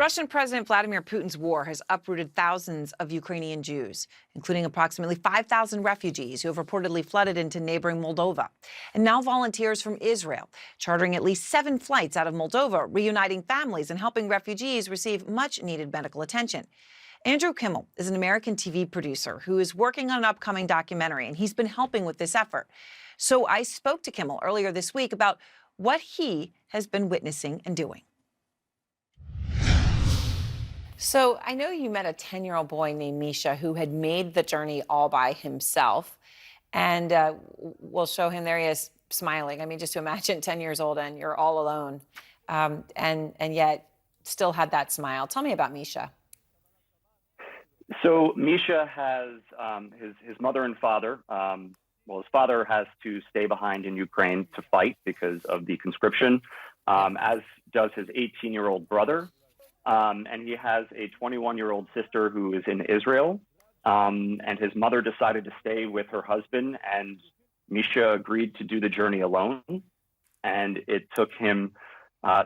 Russian President Vladimir Putin's war has uprooted thousands of Ukrainian Jews, including approximately 5,000 refugees who have reportedly flooded into neighboring Moldova. And now volunteers from Israel, chartering at least 7 flights out of Moldova, reuniting families and helping refugees receive much-needed medical attention. Andrew Kimmel is an American TV producer who is working on an upcoming documentary, and he's been helping with this effort. So I spoke to Kimmel earlier this week about what he has been witnessing and doing. So I know you met a 10-year-old boy named Misha who had made the journey all by himself. And we'll show him, there he is, smiling. I mean, just to imagine 10 years old and you're all alone, and yet still had that smile. Tell me about Misha. So Misha has his mother and father. Well, his father has to stay behind in Ukraine to fight because of the conscription, as does his 18-year-old brother. And he has a 21-year-old sister who is in Israel. And his mother decided to stay with her husband, and Misha agreed to do the journey alone. And it took him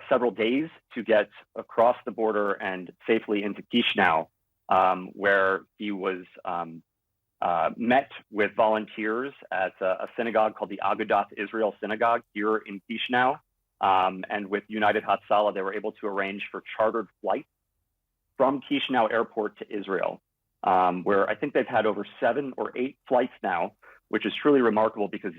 several days to get across the border and safely into Chisinau, where he was met with volunteers at a synagogue called the Agudath Israel Synagogue here in Chisinau. And with United Hatzalah, they were able to arrange for chartered flights from Chisinau Airport to Israel, where I think they've had over 7 or 8 flights now, which is truly remarkable because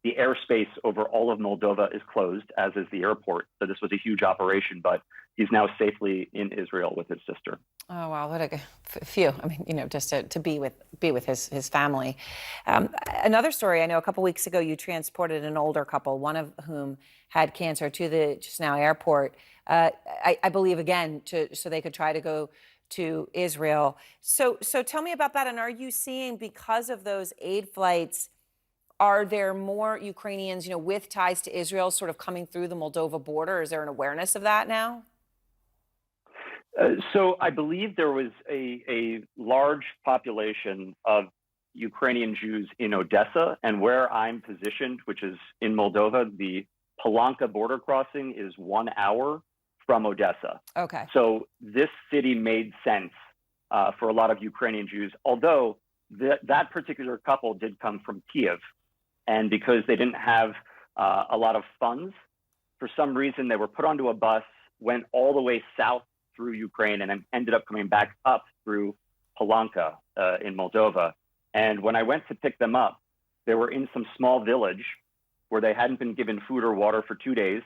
the airspace over all of Moldova is closed, as is the airport. So this was a huge operation, but he's now safely in Israel with his sister. Oh, wow, what a few. I mean, you know, just to be with his family. Another story, I know a couple weeks ago you transported an older couple, one of whom had cancer, to the Chisinau airport, I believe, again, so they could try to go to Israel. So tell me about that. And are you seeing, because of those aid flights, are there more Ukrainians, you know, with ties to Israel sort of coming through the Moldova border? Is there an awareness of that now? So I believe there was a large population of Ukrainian Jews in Odessa, and where I'm positioned, which is in Moldova, the Palanka border crossing is 1 hour from Odessa. Okay. So this city made sense for a lot of Ukrainian Jews, although that particular couple did come from Kiev. And because they didn't have a lot of funds, for some reason, they were put onto a bus, went all the way south through Ukraine, and then ended up coming back up through Palanka in Moldova. And when I went to pick them up, they were in some small village where they hadn't been given food or water for 2 days.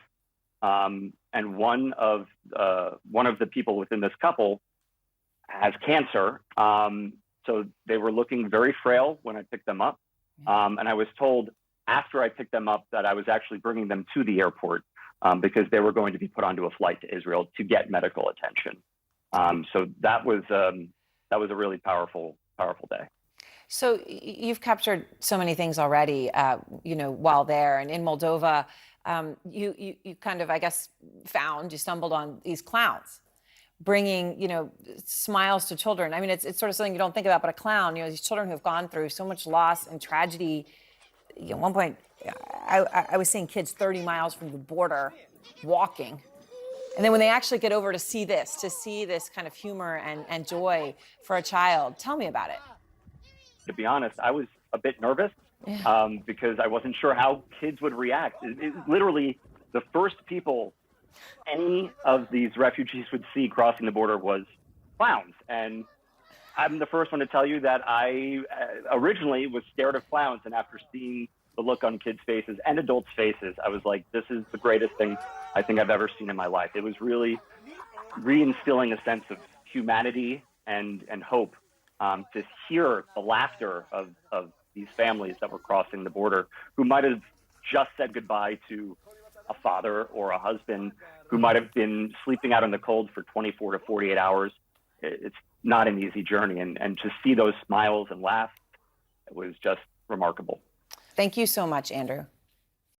And one of the people within this couple has cancer. So they were looking very frail when I picked them up. And I was told after I picked them up that I was actually bringing them to the airport because they were going to be put onto a flight to Israel to get medical attention. So that was a really powerful day. So you've captured so many things already, you know, while there, and in Moldova, you kind of, I guess, you stumbled on these clowns bringing, you know, smiles to children. I mean, it's sort of something you don't think about, but a clown, you know, these children who have gone through so much loss and tragedy. You know, at one point, I was seeing kids 30 miles from the border walking. And then when they actually get over to see this kind of humor and joy for a child, tell me about it. To be honest, I was a bit nervous because I wasn't sure how kids would react. Literally, the first people any of these refugees would see crossing the border was clowns. And I'm the first one to tell you that I originally was scared of clowns. And after seeing the look on kids' faces and adults' faces, I was like, this is the greatest thing I think I've ever seen in my life. It was really reinstilling a sense of humanity and hope to hear the laughter of these families that were crossing the border, who might have just said goodbye to a father or a husband, who might have been sleeping out in the cold for 24 to 48 hours. It's not an easy journey. And to see those smiles and laughs, it was just remarkable. Thank you so much, Andrew.